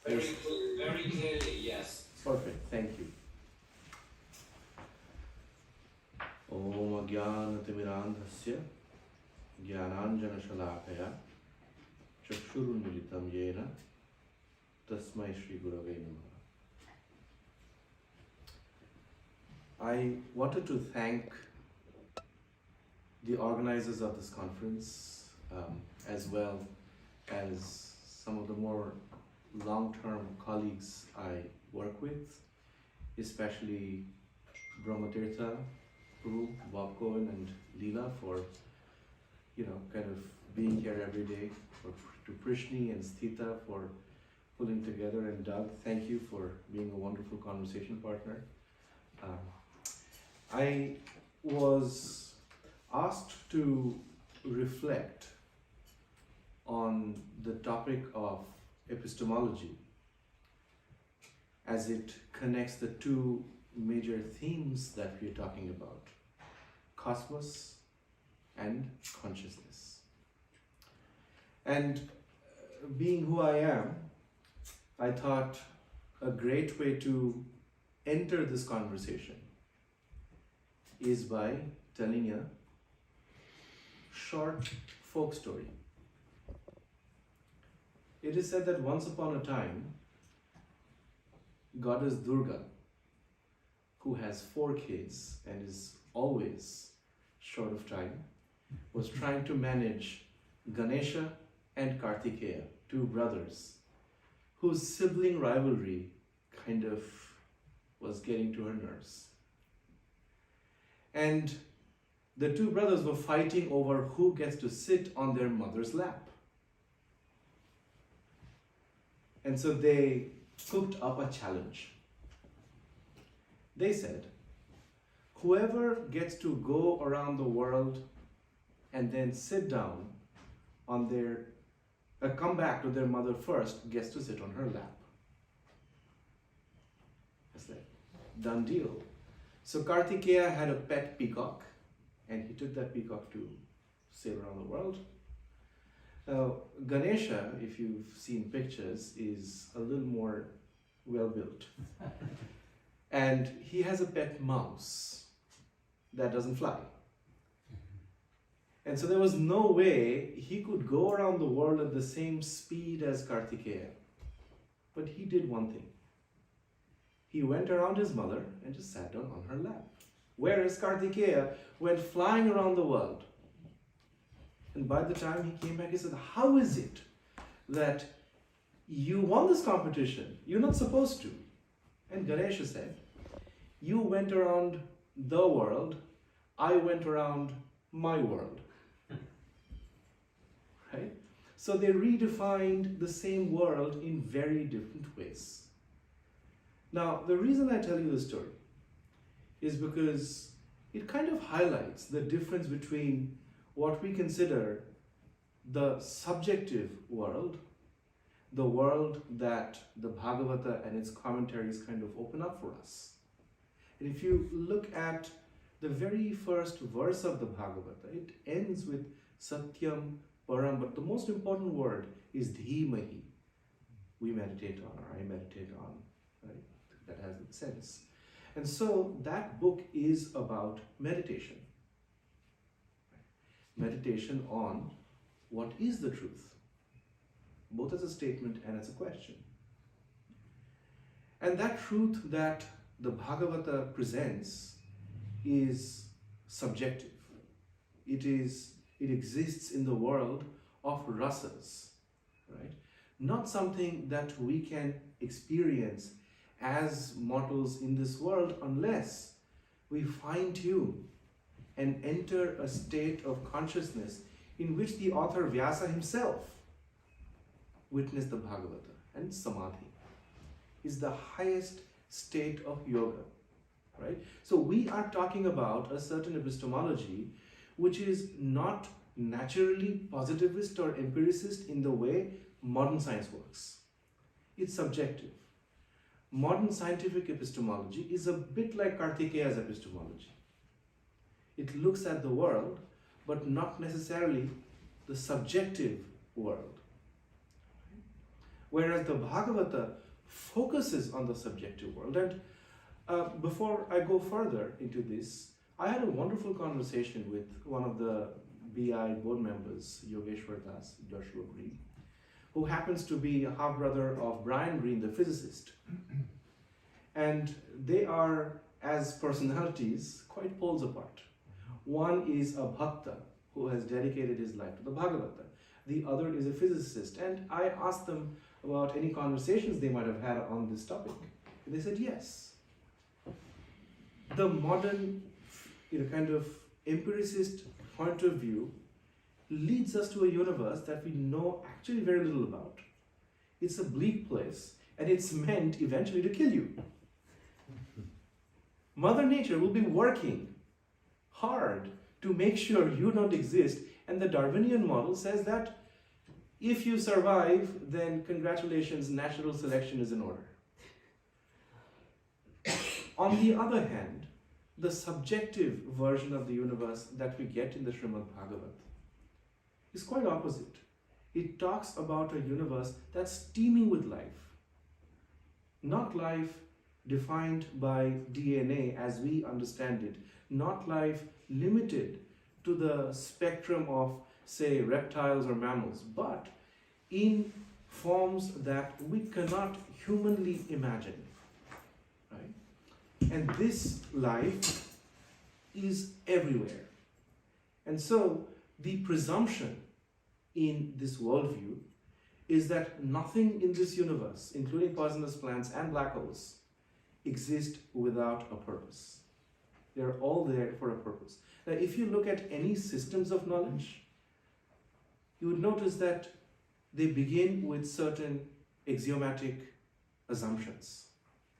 Very clearly, yes. Perfect, thank you. Om Ajnanatimirandhasya Jnananjana Shalakaya Chakshurunmilitam Yena Tasmai Shri Gurave Namaha. I wanted to thank the organizers of this conference, as well as some of the more long-term colleagues I work with, especially Brahmatirtha, Guru, Bob Cohen and Leela for, kind of being here every day, to Prishni and Sthita for pulling together, and Doug, thank you for being a wonderful conversation partner. I was asked to reflect on the topic of epistemology as it connects the two major themes that we are talking about, cosmos and consciousness. And being who I am, I thought a great way to enter this conversation is by telling a short folk story. It is said that once upon a time, goddess Durga, who has 4 kids and is always short of time, was trying to manage Ganesha and Kartikeya, 2 brothers, whose sibling rivalry kind of was getting to her nerves. And the 2 brothers were fighting over who gets to sit on their mother's lap. And so they cooked up a challenge. They said, whoever gets to go around the world and then sit down on come back to their mother first, gets to sit on her lap. That's like, done deal. So Kartikeya had a pet peacock, and he took that peacock to sail around the world. Now, Ganesha, if you've seen pictures, is a little more well-built. And he has a pet mouse that doesn't fly. And so there was no way he could go around the world at the same speed as Kartikeya. But he did one thing. He went around his mother and just sat down on her lap. Whereas Kartikeya went flying around the world. And by the time he came back, he said, how is it that you won this competition? You're not supposed to. And Ganesha said, you went around the world, I went around my world. Right? So they redefined the same world in very different ways. Now, the reason I tell you this story is because it kind of highlights the difference between what we consider the subjective world, the world that the Bhagavata and its commentaries kind of open up for us. And if you look at the very first verse of the Bhagavata, it ends with Satyam Param, but the most important word is Dhimahi. We meditate on, or I meditate on, right? That has its sense. And so that book is about meditation. Meditation on what is the truth, both as a statement and as a question. And that truth that the Bhagavata presents is subjective. It exists in the world of rasas, right? Not something that we can experience as mortals in this world unless we fine-tune and enter a state of consciousness in which the author Vyasa himself witnessed the Bhagavata. And Samadhi is the highest state of yoga, right? So we are talking about a certain epistemology which is not naturally positivist or empiricist in the way modern science works. It's subjective. Modern scientific epistemology is a bit like Kartikeya's epistemology. It looks at the world, but not necessarily the subjective world. whereas the Bhagavata focuses on the subjective world. And before I go further into this, I had a wonderful conversation with one of the BI board members, Yogeshwar Das, Joshua Green, who happens to be a half-brother of Brian Greene, the physicist. And they are, as personalities, quite poles apart. One is a bhakta who has dedicated his life to the Bhagavata. The other is a physicist. And I asked them about any conversations they might have had on this topic. And they said yes. The modern, kind of empiricist point of view leads us to a universe that we know actually very little about. It's a bleak place, and it's meant eventually to kill you. Mother Nature will be working hard to make sure you don't exist, and the Darwinian model says that if you survive, then congratulations, natural selection is in order. On the other hand, the subjective version of the universe that we get in the Srimad Bhagavat is quite opposite. It talks about a universe that's teeming with life. Not life defined by DNA as we understand it, not life limited to the spectrum of, say, reptiles or mammals, but in forms that we cannot humanly imagine. Right? And this life is everywhere. And so the presumption in this worldview is that nothing in this universe, including poisonous plants and black holes, exist without a purpose. They're all there for a purpose. Now, if you look at any systems of knowledge, you would notice that they begin with certain axiomatic assumptions.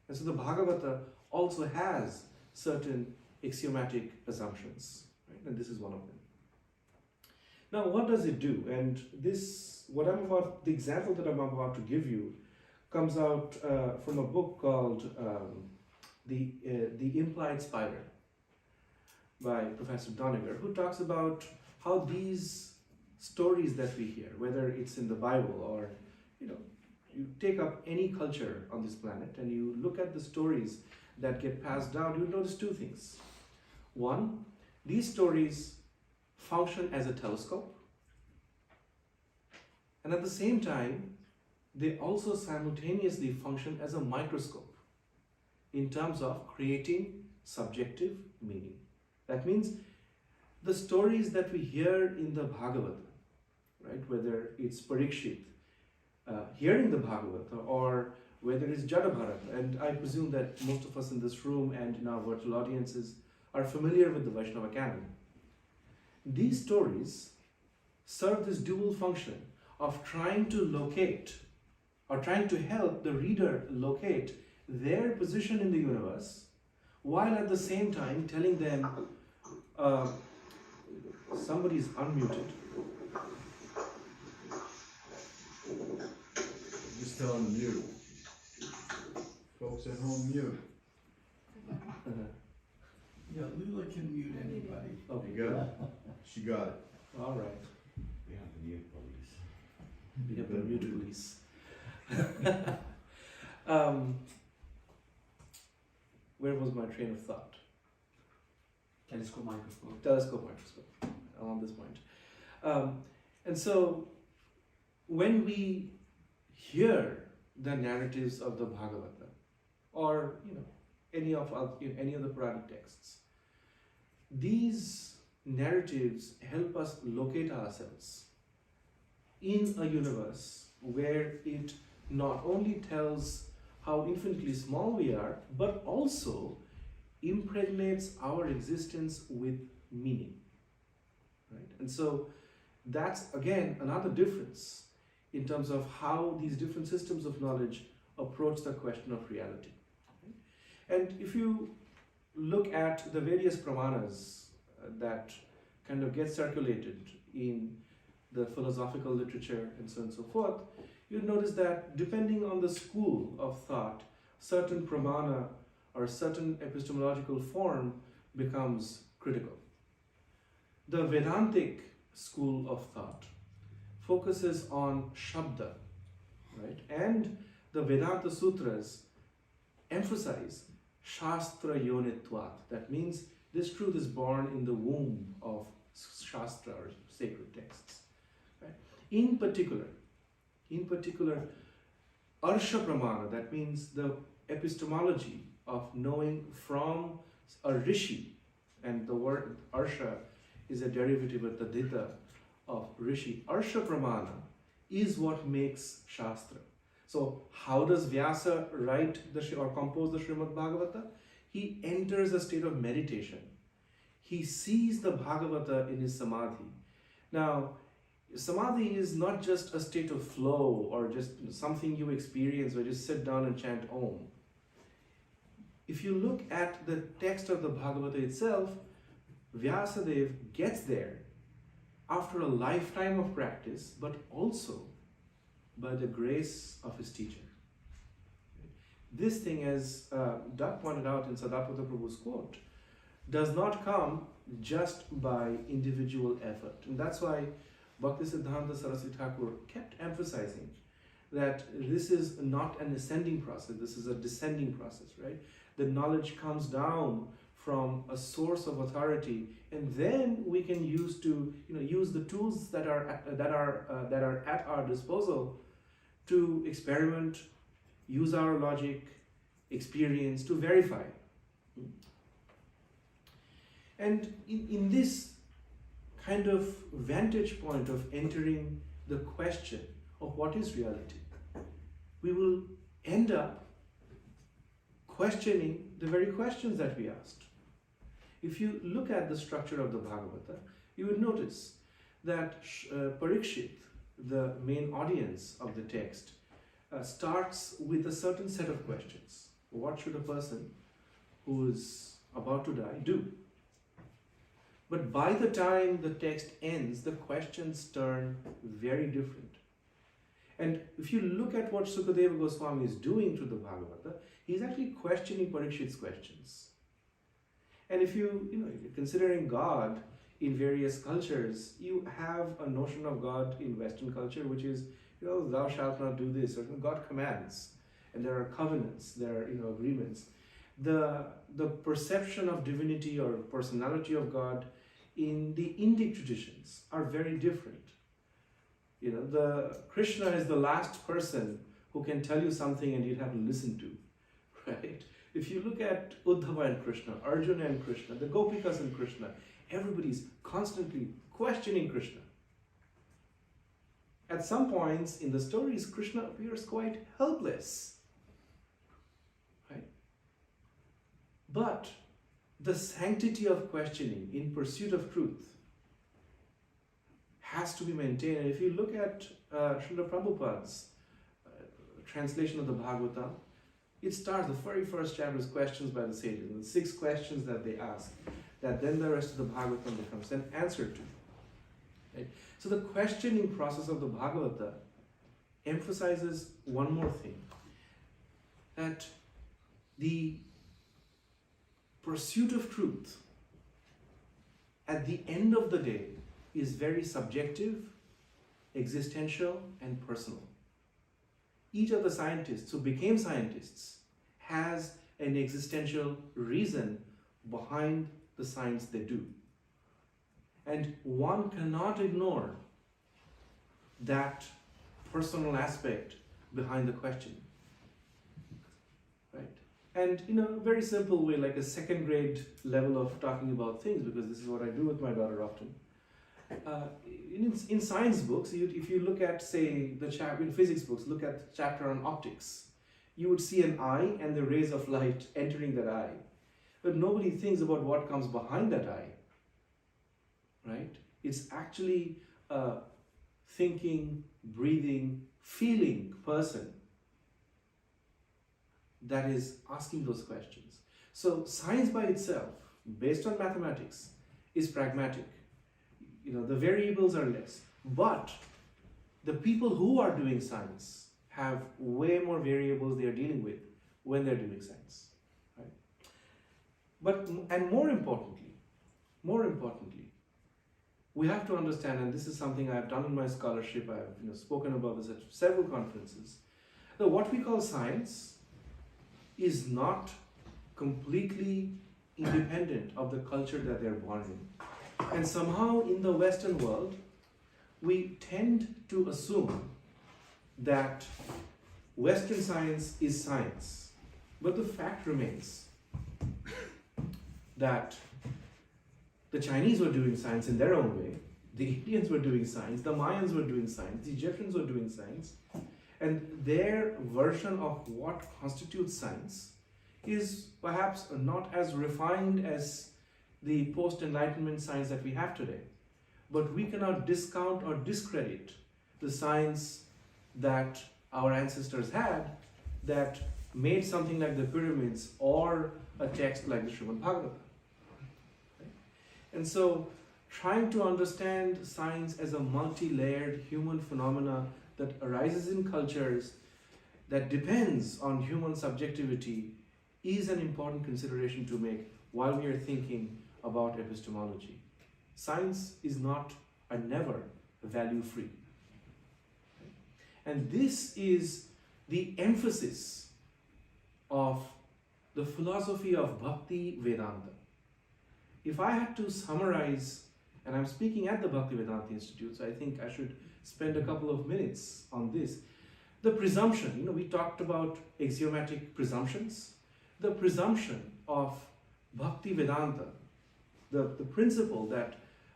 And so the Bhagavata also has certain axiomatic assumptions, right? And this is one of them. Now, what does it do? And this, the example that I'm about to give you comes out from a book called The Implied Spiral by Professor Doniger, who talks about how these stories that we hear, whether it's in the Bible or, you take up any culture on this planet and you look at the stories that get passed down, you'll notice two things. One, these stories function as a telescope, and at the same time, they also simultaneously function as a microscope in terms of creating subjective meaning. That means the stories that we hear in the Bhagavata, right, whether it's Parikshit hearing the Bhagavata or whether it's Jadabharata, and I presume that most of us in this room and in our virtual audiences are familiar with the Vaishnava canon. These stories serve this dual function of trying to locate or trying to help the reader locate their position in the universe, while at the same time telling them, somebody's unmuted. Just tell them to mute. Folks at home, mute. Yeah, Lula can mute anybody. Okay, You got it? She got it. all right. We have the mute police. We have the mute police. Where was my train of thought? Telescope microscope. Telescope microscope, on this point. And so when we hear the narratives of the Bhagavata or any of the Puranic texts, these narratives help us locate ourselves in a universe where it not only tells how infinitely small we are, but also impregnates our existence with meaning, right? And so that's again another difference in terms of how these different systems of knowledge approach the question of reality. And if you look at the various pramanas that kind of get circulated in the philosophical literature and so on and so forth, you'll notice that depending on the school of thought, certain pramana or certain epistemological form becomes critical. The Vedantic school of thought focuses on Shabda right? And the Vedanta Sutras emphasize Shastra Yonitvat. That means this truth is born in the womb of Shastra or sacred texts. Right? In particular, Arsha Pramana, that means the epistemology of knowing from a rishi, and the word Arsha is a derivative of Tadita of rishi. Arsha Pramana is what makes Shastra. So how does Vyasa write or compose the Srimad Bhagavata? He enters a state of meditation. He sees the Bhagavata in his samadhi. Now, samadhi is not just a state of flow or just something you experience or just sit down and chant Om. If you look at the text of the Bhagavata itself, Vyasadeva gets there after a lifetime of practice, but also by the grace of his teacher. This thing, as Doug pointed out in Sadapata Prabhu's quote, does not come just by individual effort. And that's why Bhaktisiddhanta Saraswati Thakur kept emphasizing that this is not an ascending process, this is a descending process, right? The knowledge comes down from a source of authority, and then we can use the tools that are at our disposal to experiment, use our logic, experience to verify. And in this kind of vantage point of entering the question of what is reality, we will end up questioning the very questions that we asked. If you look at the structure of the Bhagavata, you would notice that Parikshit, the main audience of the text, starts with a certain set of questions. What should a person who is about to die do? But by the time the text ends, the questions turn very different. And if you look at what Sukadeva Goswami is doing to the Bhagavata, he's actually questioning Parikshit's questions. And if you're considering God in various cultures, you have a notion of God in Western culture, which is, thou shalt not do this, or God commands, and there are covenants, there are, agreements. The perception of divinity or personality of God in the Indic traditions are very different. The Krishna is the last person who can tell you something and you'd have to listen to, right? If you look at Uddhava and Krishna, Arjuna and Krishna, the Gopikas and Krishna, everybody's constantly questioning Krishna. At some points in the stories, Krishna appears quite helpless, right? But the sanctity of questioning in pursuit of truth has to be maintained. And if you look at Srila Prabhupada's translation of the Bhagavatam, it starts, the very first chapter is questions by the sages, and the 6 questions that they ask, that then the rest of the Bhagavatam becomes an answer to. Right? So the questioning process of the Bhagavata emphasizes one more thing, that the pursuit of truth at the end of the day is very subjective, existential, and personal. Each of the scientists who became scientists has an existential reason behind the science they do. And one cannot ignore that personal aspect behind the question. Right? And in a very simple way, like a second grade level of talking about things, because this is what I do with my daughter often. In science books, if you look at, say, the chapter in physics books, look at the chapter on optics, you would see an eye and the rays of light entering that eye. But nobody thinks about what comes behind that eye, right? It's actually a thinking, breathing, feeling person that is asking those questions. So science by itself, based on mathematics, is pragmatic. The variables are less. But the people who are doing science have way more variables they are dealing with when they're doing science. Right? And more importantly, we have to understand, and this is something I've done in my scholarship, I've spoken about this at several conferences, that what we call science is not completely independent of the culture that they're born in. And somehow in the Western world, we tend to assume that Western science is science. But the fact remains that the Chinese were doing science in their own way, the Indians were doing science, the Mayans were doing science, the Egyptians were doing science, and their version of what constitutes science is perhaps not as refined as the post-enlightenment science that we have today. But we cannot discount or discredit the science that our ancestors had that made something like the pyramids or a text like the Srimad Bhagavatam. And so, trying to understand science as a multi-layered human phenomena that arises in cultures that depends on human subjectivity is an important consideration to make while we are thinking about epistemology. Science is not and never value-free. And this is the emphasis of the philosophy of Bhaktivedanta. If I had to summarize, and I'm speaking at the Bhaktivedanta Institute, so I think I should spend a couple of minutes on this. The presumption, we talked about axiomatic presumptions. The presumption of Bhaktivedanta, the principle that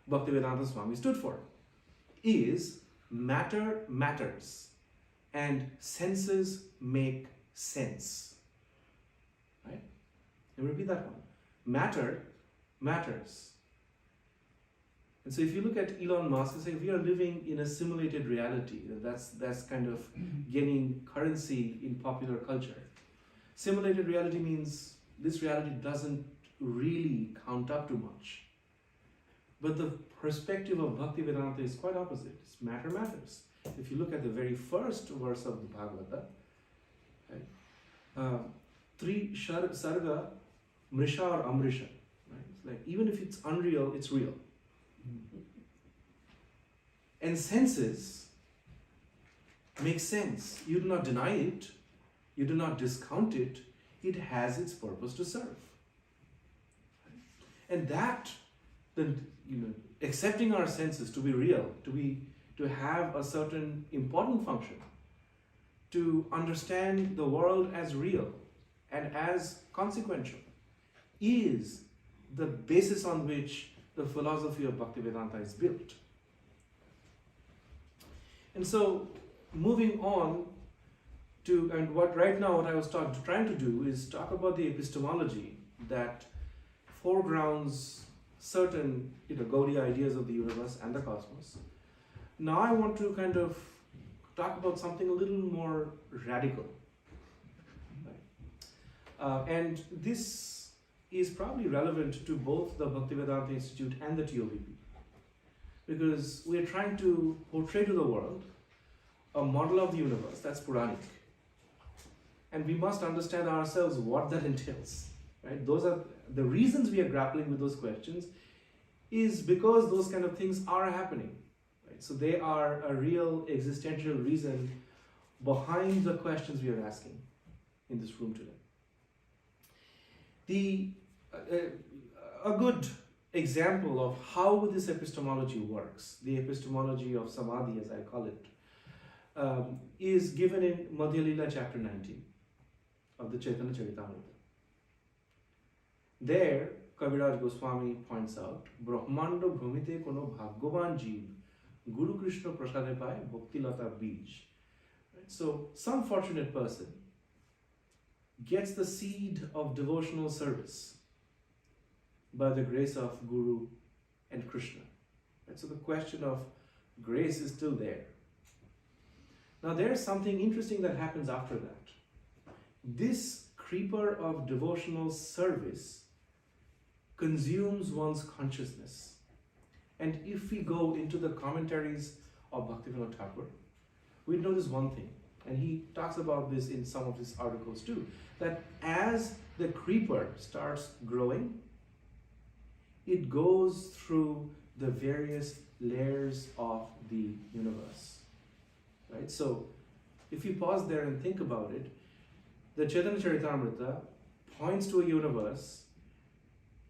Bhaktivedanta Swami stood for, is matter matters and senses make sense. Right? Let me repeat that one. Matter matters. And so if you look at Elon Musk and say we are living in a simulated reality, that's kind of gaining currency in popular culture. Simulated reality means this reality doesn't really count up too much. But the perspective of Bhaktivedanta is quite opposite. It's matter matters. If you look at the very first verse of the Bhagavata, right, Tri Sarga Mrisha or Amrisha. Right? It's like even if it's unreal, it's real. And senses make sense. You do not deny it, you do not discount it, it has its purpose to serve. And that, accepting our senses to be real, to have a certain important function, to understand the world as real and as consequential, is the basis on which the philosophy of Bhaktivedanta is built. And so, moving on to, and what I was trying to do is talk about the epistemology that foregrounds certain Gaudiya ideas of the universe and the cosmos. Now I want to kind of talk about something a little more radical. Right? And this is probably relevant to both the Bhaktivedanta Institute and the TOVP. Because we're trying to portray to the world a model of the universe that's Puranic. And we must understand ourselves what that entails. Right? Those are the reasons we are grappling with those questions, is because those kind of things are happening. Right? So they are a real existential reason behind the questions we are asking in this room today. A good example of how this epistemology works, the epistemology of Samadhi as I call it, is given in Madhya Lila chapter 19 of the Chaitanya Charitamrita. There, Kaviraj Goswami points out, Brahmanda bhumite kono bhagyavan jeev, Guru Krishna prasade pai bhakti lata bij. So, some fortunate person gets the seed of devotional service by the grace of Guru and Krishna. Right? So the question of grace is still there. Now there's something interesting that happens after that. This creeper of devotional service consumes one's consciousness. And if we go into the commentaries of Bhaktivinoda Thakur, we notice one thing, and he talks about this in some of his articles too, that as the creeper starts growing, it goes through the various layers of the universe. Right? So, if you pause there and think about it, the Chaitanya Charitamrita points to a universe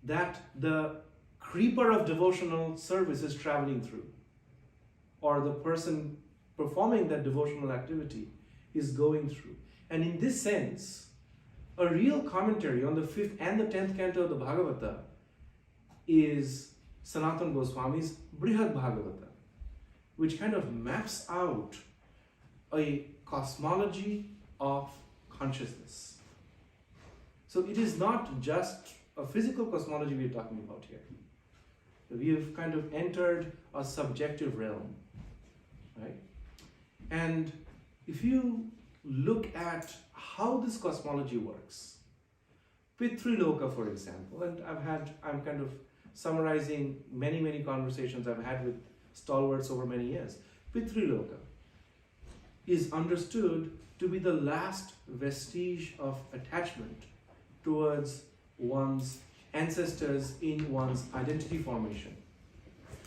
that the creeper of devotional service is traveling through, or the person performing that devotional activity is going through. And in this sense, a real commentary on the 5th and the 10th canto of the Bhagavata is Sanatana Goswami's Brihad Bhagavata, which kind of maps out a cosmology of consciousness. So it is not just a physical cosmology we are talking about here. We have kind of entered a subjective realm, right? And if you look at how this cosmology works, Pitriloka, for example, and I'm kind of summarizing many conversations I've had with stalwarts over many years. Pitriloka is understood to be the last vestige of attachment towards one's ancestors in one's identity formation.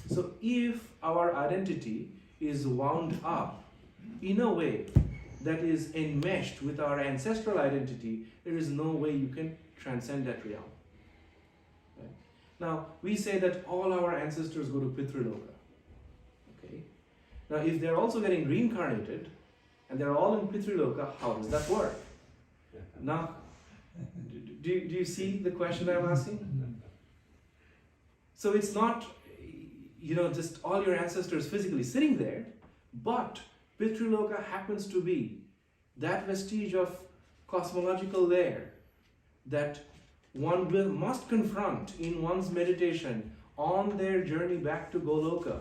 So if our identity is wound up in a way that is enmeshed with our ancestral identity, there is no way you can transcend that realm. Right? Now, we say that all our ancestors go to Pitriloka. Okay? Now, if they're also getting reincarnated, and they're all in Pitriloka, how does that work? Now, do you see the question I'm asking? So it's not, just all your ancestors physically sitting there, but Pitriloka happens to be that vestige of cosmological layer that one must confront in one's meditation on their journey back to Goloka,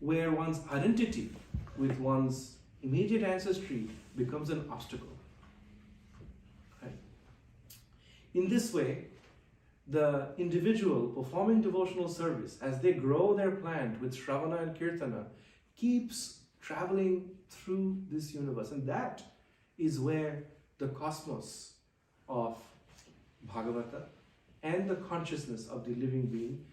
where one's identity with one's immediate ancestry becomes an obstacle. Right? In this way, the individual performing devotional service, as they grow their plant with Shravana and Kirtana, keeps traveling through this universe. And that is where the cosmos of Bhagavata and the consciousness of the living being,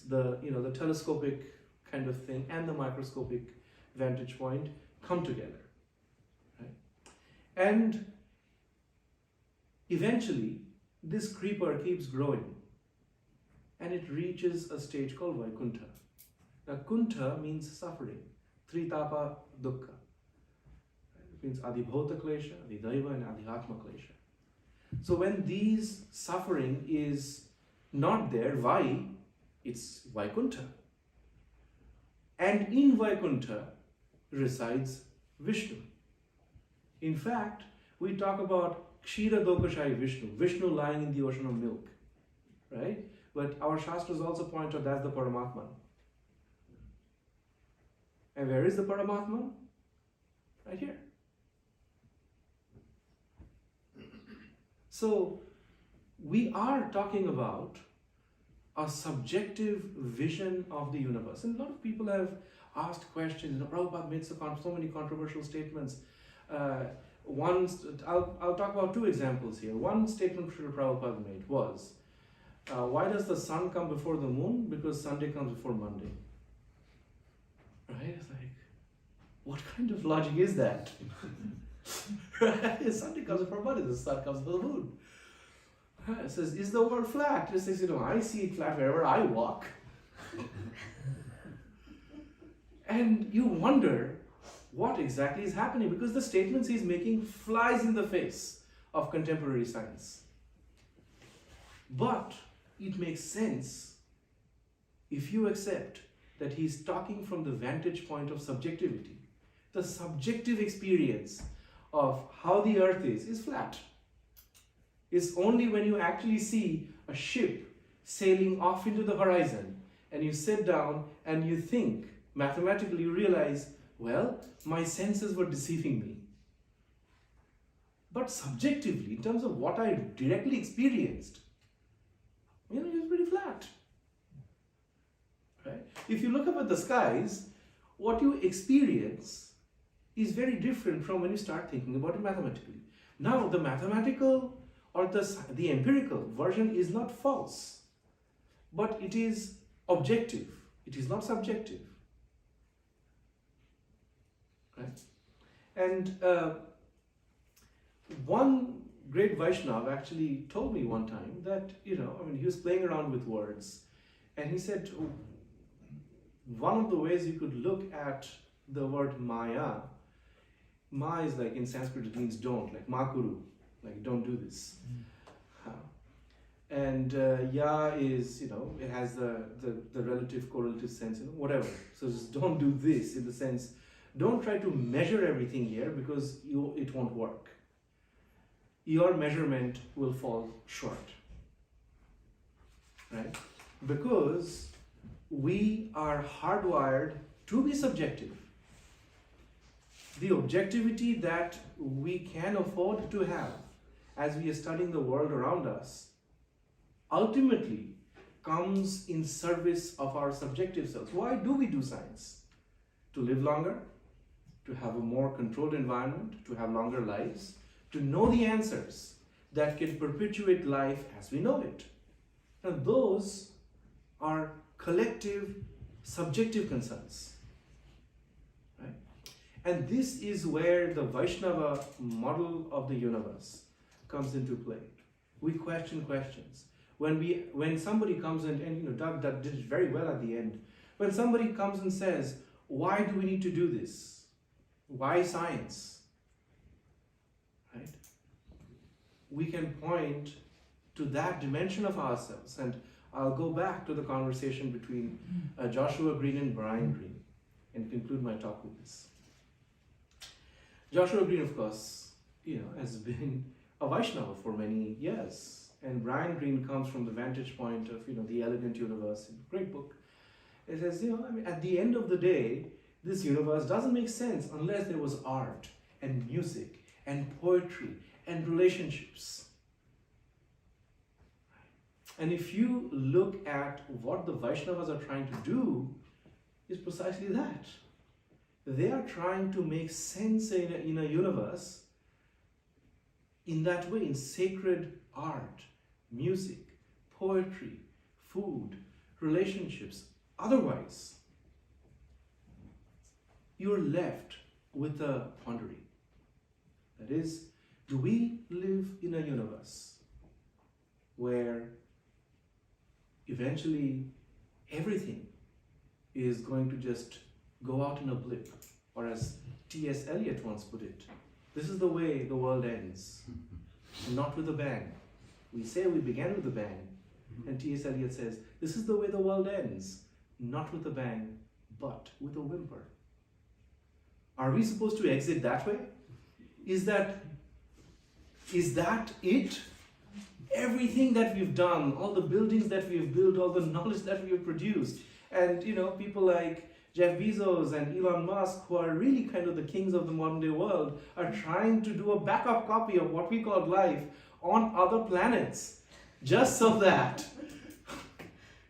the telescopic kind of thing and the microscopic vantage point come together. Right? And eventually, this creeper keeps growing and it reaches a stage called Vaikuntha. Now, Kuntha means suffering. Tritapa dukkha. It means Adibhota klesha, Adidaiva, and Adhyatma klesha. So when these suffering is not there, why? It's Vaikuntha. And in Vaikuntha resides Vishnu. In fact, we talk about Kshira Dokashai Vishnu lying in the ocean of milk, right? But our Shastras also point out that's the Paramatman. And where is the Paramatman? Right here. So, we are talking about a subjective vision of the universe. And a lot of people have asked questions. Prabhupada made so many controversial statements. I'll talk about two examples here. One statement Prabhupada made was, why does the sun come before the moon? Because Sunday comes before Monday. Right? It's like, what kind of logic is that? Right? Sunday comes before Monday, the sun comes before the moon. It says, is the world flat? It says, I see it flat wherever I walk. And you wonder what exactly is happening, because the statements he's making flies in the face of contemporary science. But it makes sense if you accept that he's talking from the vantage point of subjectivity. The subjective experience of how the earth is flat. It's only when you actually see a ship sailing off into the horizon and you sit down and you think, mathematically you realize, well, my senses were deceiving me. But subjectively, in terms of what I directly experienced, it's pretty flat. Right? If you look up at the skies, what you experience is very different from when you start thinking about it mathematically. Now, the mathematical or the empirical version is not false, but it is objective. It is not subjective. Right? And one great Vaishnava actually told me one time that, he was playing around with words, and he said one of the ways you could look at the word Maya, Ma is like in Sanskrit it means don't, like Ma Kuru, like don't do this. And Ya is, it has the relative correlative sense, whatever. So just don't do this, in the sense, don't try to measure everything here because it won't work. Your measurement will fall short, right? Because we are hardwired to be subjective. The objectivity that we can afford to have as we are studying the world around us ultimately comes in service of our subjective selves. Why do we do science? To live longer, to have a more controlled environment, to have longer lives, to know the answers that can perpetuate life as we know it. And those are collective, subjective concerns. Right? And this is where the Vaishnava model of the universe comes into play. We question questions. When somebody comes in, and Doug did it very well at the end, when somebody comes and says, why do we need to do this? Why science? Right? We can point to that dimension of ourselves. And I'll go back to the conversation between Joshua Green and Brian Green and conclude my talk with this. Joshua Green, of course, has been a Vaishnava for many years. And Brian Green comes from the vantage point of, the elegant universe. Great book. It says, at the end of the day, this universe doesn't make sense unless there was art and music and poetry and relationships. And if you look at what the Vaishnavas are trying to do, is precisely that. They are trying to make sense in a universe in that way, in sacred art, music, poetry, food, relationships. Otherwise, you're left with a pondering. That is, do we live in a universe where eventually everything is going to just go out in a blip? Or as T.S. Eliot once put it, this is the way the world ends, not with a bang. We say we began with a bang, and T.S. Eliot says, this is the way the world ends, not with a bang, but with a whimper. Are we supposed to exit that way? Is that it? Everything that we've done, all the buildings that we've built, all the knowledge that we've produced, and people like Jeff Bezos and Elon Musk, who are really kind of the kings of the modern day world, are trying to do a backup copy of what we call life on other planets, just so that.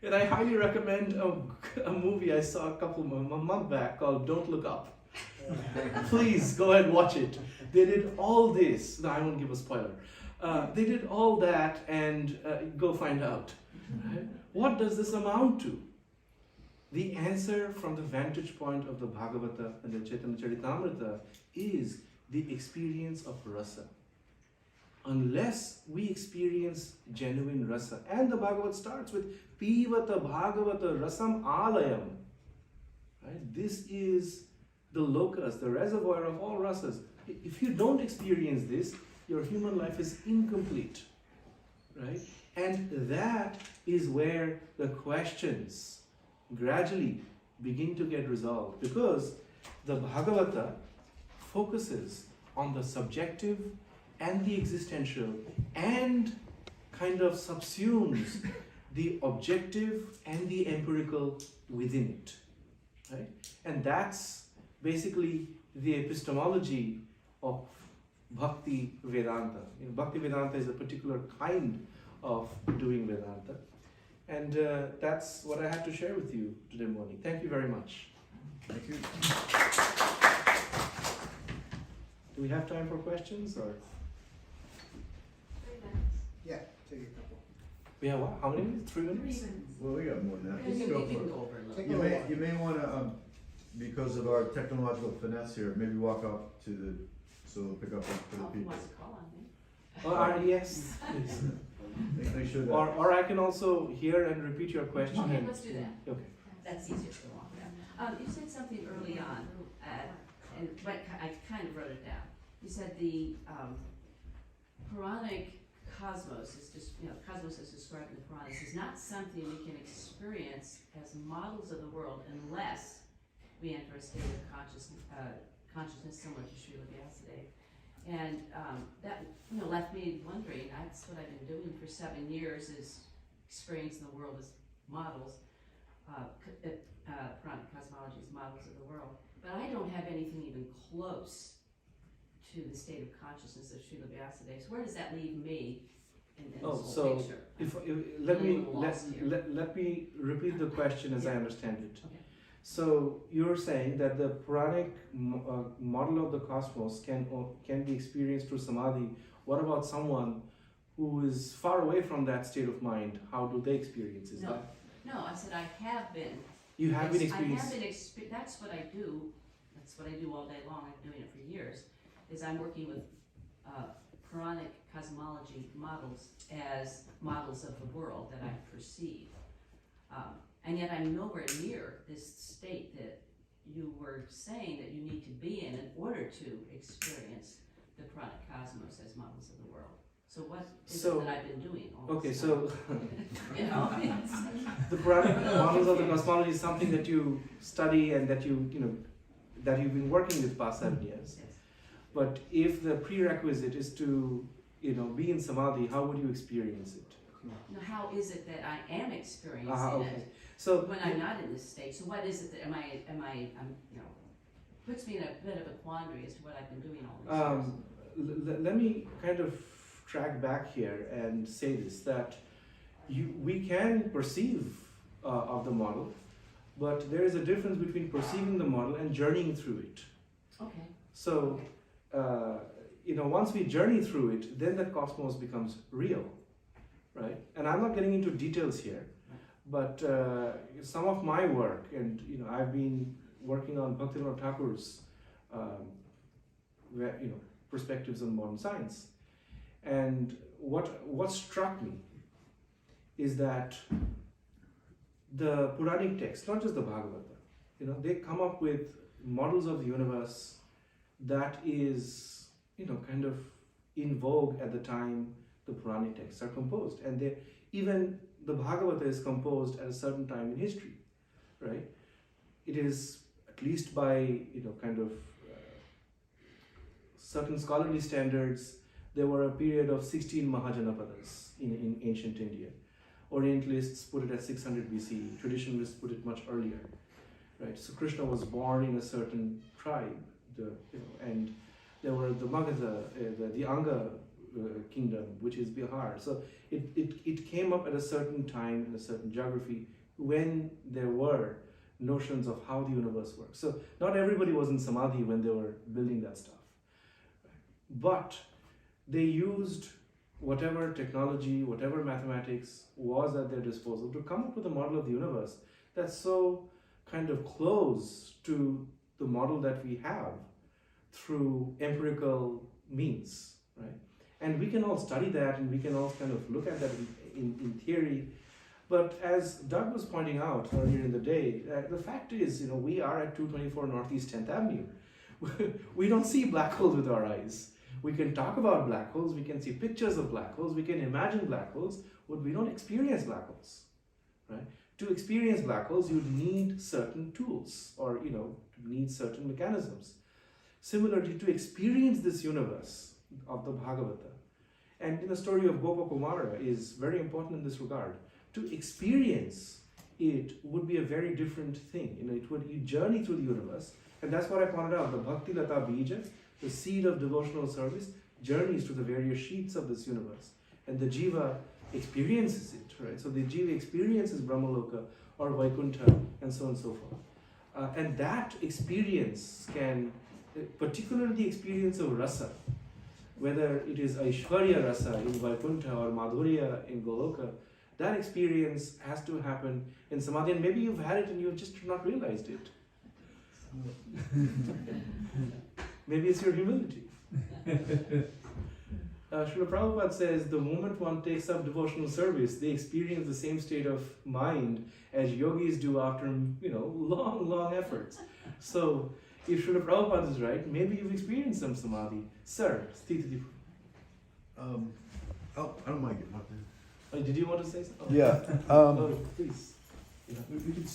And I highly recommend a movie I saw a month back called Don't Look Up. Please go ahead and watch it. They did all this. No, I won't give a spoiler. They did all that, and go find out. Right? What does this amount to? The answer from the vantage point of the Bhagavata and the Chaitanya Charitamrita is the experience of rasa. Unless we experience genuine rasa, and the Bhagavad starts with Pivata Bhagavata Rasam Alayam. Right? This is the locus, the reservoir of all rasas. If you don't experience this, your human life is incomplete. Right? And that is where the questions gradually begin to get resolved, because the Bhagavata focuses on the subjective and the existential and kind of subsumes the objective and the empirical within it. Right? And that's basically the epistemology of Bhaktivedanta. Bhaktivedanta is a particular kind of doing Vedanta. And that's what I have to share with you today morning. Thank you very much. Thank you. Do we have time for questions or? 3 minutes. Yeah, take a couple. We have what? How many minutes? 3 minutes? Well, we got more than that. You Let's can, go you for can it. go over a Take little. You may wanna, because of our technological finesse here, maybe walk up to the, so we'll pick up for the Oh, he people. wants to call on me. Yes, please. Make sure that. Or I can also hear and repeat your question. Okay, and- let's do that. Okay. That's easier to go on with. You said something early on, and I kind of wrote it down. You said the Puranic cosmos is just, cosmos as described in the Puranas is not something we can experience as models of the world unless we enter a state of consciousness similar to Srila Vyasadeva. And that left me wondering. That's what I've been doing for 7 years, is experiencing the world as models, Puranic cosmology as models of the world. But I don't have anything even close to the state of consciousness of Srila Vyasadeva. So where does that leave me in this whole so picture? let I'm a me little lost here. let me repeat the question as I understand it. Okay. So you're saying that the Puranic model of the cosmos can be experienced through samadhi. What about someone who is far away from that state of mind? How do they experience it? No, I said I have been. You have been I have experiencing. been. That's what I do. That's what I do all day long. I've been doing it for years. Is I'm working with Puranic cosmology models as models of the world that I perceive. And yet I'm nowhere near this state that you were saying that you need to be in order to experience the Puranic cosmos as models of the world. So what is it that I've been doing all Okay, this so time? the Puranic models of the cosmology is something that you study and that that you've been working with past 7 years. Yes. But if the prerequisite is to be in samadhi, how would you experience it? Now, how is it that I am experiencing Okay. it So when I'm not in this state? So what is it that puts me in a bit of a quandary as to what I've been doing all these years. let me kind of track back here and say this, that we can perceive of the model, but there is a difference between perceiving the model and journeying through it. Okay. So, once we journey through it, then the cosmos becomes real, right? And I'm not getting into details here, but some of my work, and I've been working on Bhaktivedanta Thakur's, perspectives on modern science, and what struck me is that the Puranic texts, not just the Bhagavata, they come up with models of the universe that is, kind of in vogue at the time the Puranic texts are composed. And even the Bhagavata is composed at a certain time in history, right? It is, at least by, certain scholarly standards, there were a period of 16 Mahajanapadas in ancient India. Orientalists put it at 600 BC, traditionalists put it much earlier, right? So Krishna was born in a certain tribe, and there were the Magadha, the Anga kingdom, which is Bihar. So it came up at a certain time in a certain geography when there were notions of how the universe works. So not everybody was in samadhi when they were building that stuff, but they used whatever technology, whatever mathematics was at their disposal to come up with a model of the universe that's so kind of close to the model that we have through empirical means, right? And we can all study that, and we can all kind of look at that in theory. But as Doug was pointing out earlier in the day, the fact is, we are at 224 Northeast 10th Avenue. We don't see black holes with our eyes. We can talk about black holes, we can see pictures of black holes, we can imagine black holes, but we don't experience black holes, right? To experience black holes, you need certain tools, or need certain mechanisms. Similarly, to experience this universe of the Bhagavata, and the story of Gopakumara is very important in this regard. To experience it would be a very different thing. You journey through the universe, and that's what I pointed out. The Bhakti Lata Bija, the seed of devotional service, journeys through the various sheets of this universe, and the jiva experiences it, right? So the jiva experiences Brahmaloka or Vaikuntha, and so on and so forth. And that experience can, particularly the experience of rasa, whether it is Aishwarya rasa in Vaikuntha or Madhurya in Goloka, That experience has to happen in samadhi, and maybe you've had it and you've just not realized it. Maybe it's your humility. Srila Prabhupada says the moment one takes up devotional service, they experience the same state of mind as yogis do after, long efforts. So, if Srila Prabhupada is right, maybe you've experienced some samadhi. Sir, Sthiti. I don't mind getting up there. Oh, did you want to say something? Yeah. Please. We could.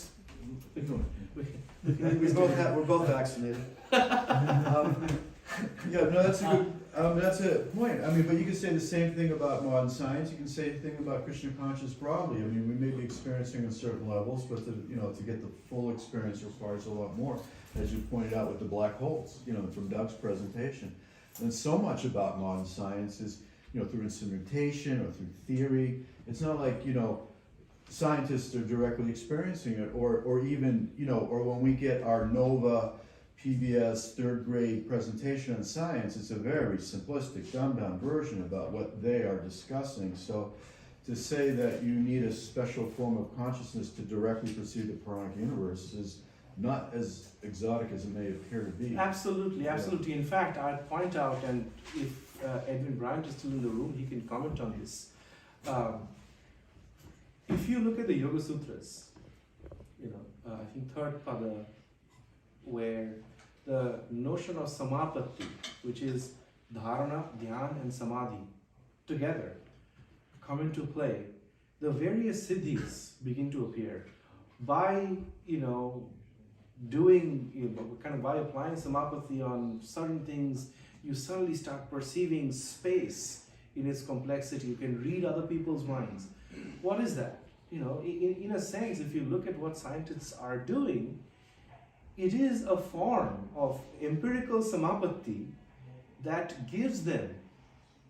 We're We're both vaccinated. Yeah, no, that's a good. That's a point. I mean, but you can say the same thing about modern science. You can say the thing about Krishna consciousness broadly. I mean, we may be experiencing on certain levels, but to get the full experience requires a lot more, as you pointed out with the black holes. From Doug's presentation, and so much about modern science is through instrumentation or through theory. It's not like scientists are directly experiencing it, or even or when we get our NOVA PBS third grade presentation on science, it's a very simplistic, dumbed down version about what they are discussing. So to say that you need a special form of consciousness to directly perceive the Puranic universe is not as exotic as it may appear to be. Absolutely. In fact, I'd point out, and if Edwin Bryant is still in the room, he can comment on this. If you look at the Yoga Sutras, I think third pada, where the notion of samapatti, which is dharana, dhyan, and samadhi together come into play, the various siddhis begin to appear. By by applying samapatti on certain things, you suddenly start perceiving space in its complexity. You can read other people's minds. What is that? In a sense, if you look at what scientists are doing, it is a form of empirical samapatti that gives them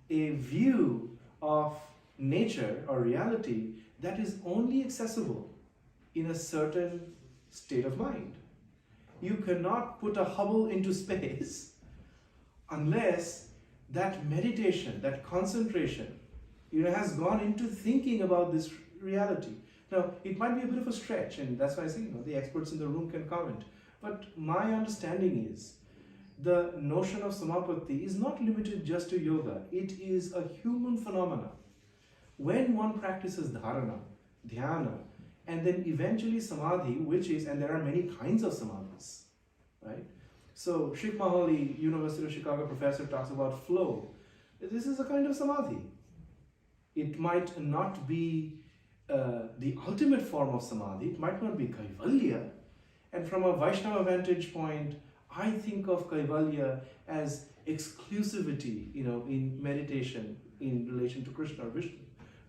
a view of nature or reality that is only accessible in a certain state of mind. You cannot put a Hubble into space unless that meditation, that concentration, has gone into thinking about this reality. Now, it might be a bit of a stretch, and that's why I say, the experts in the room can comment. But my understanding is the notion of samapatti is not limited just to yoga. It is a human phenomenon. When one practices dharana, dhyana, and then eventually samadhi, and there are many kinds of samadhis, right? So Srik Mahali, University of Chicago professor, talks about flow. This is a kind of samadhi. It might not be the ultimate form of samadhi. It might not be kaivalya. And from a Vaishnava vantage point, I think of kaivalya as exclusivity, in meditation in relation to Krishna or Vishnu,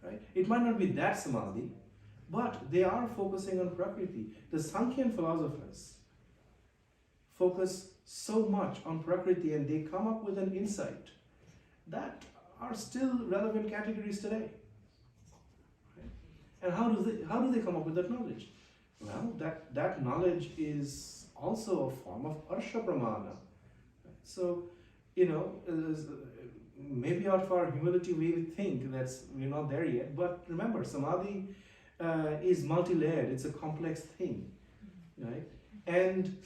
right? It might not be that samadhi, but they are focusing on Prakriti. The Sankhyan philosophers focus so much on Prakriti, and they come up with an insight that are still relevant categories today. Right? And how do they come up with that knowledge? Well, that knowledge is also a form of Arsha Pramana. So, maybe out of our humility we think that we're not there yet, but remember, samadhi is multi-layered. It's a complex thing, right? And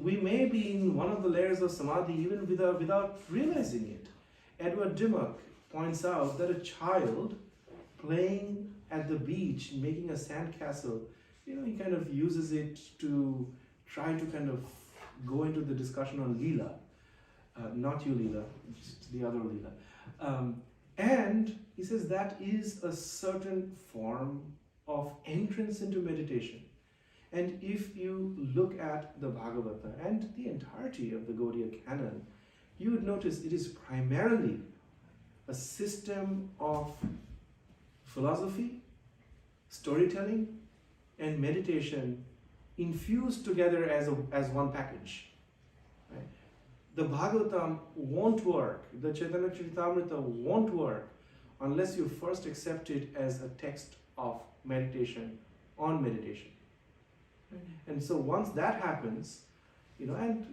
we may be in one of the layers of samadhi even without realizing it. Edward Dimmock points out that a child playing at the beach, making a sandcastle, he kind of uses it to try to kind of go into the discussion on Leela. Not you, Leela, just the other Leela. And he says that is a certain form of entrance into meditation. And if you look at the Bhagavata and the entirety of the Gaudiya canon, you would notice it is primarily a system of philosophy, storytelling, and meditation infused together as one package. Right? The Bhagavatam won't work, the Chaitanya Charitamrita won't work unless you first accept it as a text of meditation on meditation. And so once that happens, and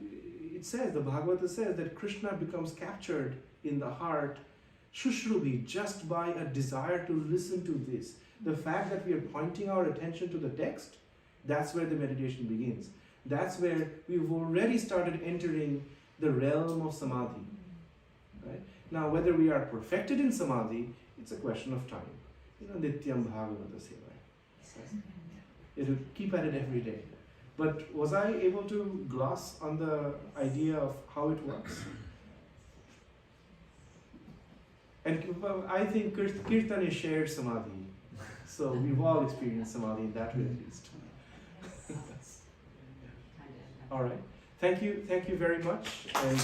it says, the Bhagavata says that Krishna becomes captured in the heart, Shushrubi, just by a desire to listen to this. The fact that we are pointing our attention to the text, that's where the meditation begins. That's where we've already started entering the realm of samadhi. Right? Now, whether we are perfected in samadhi, it's a question of time. Nityam Bhagavata Seva. It'll keep at it every day. But was I able to gloss on the idea of how it works? And I think Kirtan is shared samadhi. So we've all experienced samadhi in that way at least. All right. Thank you very much. And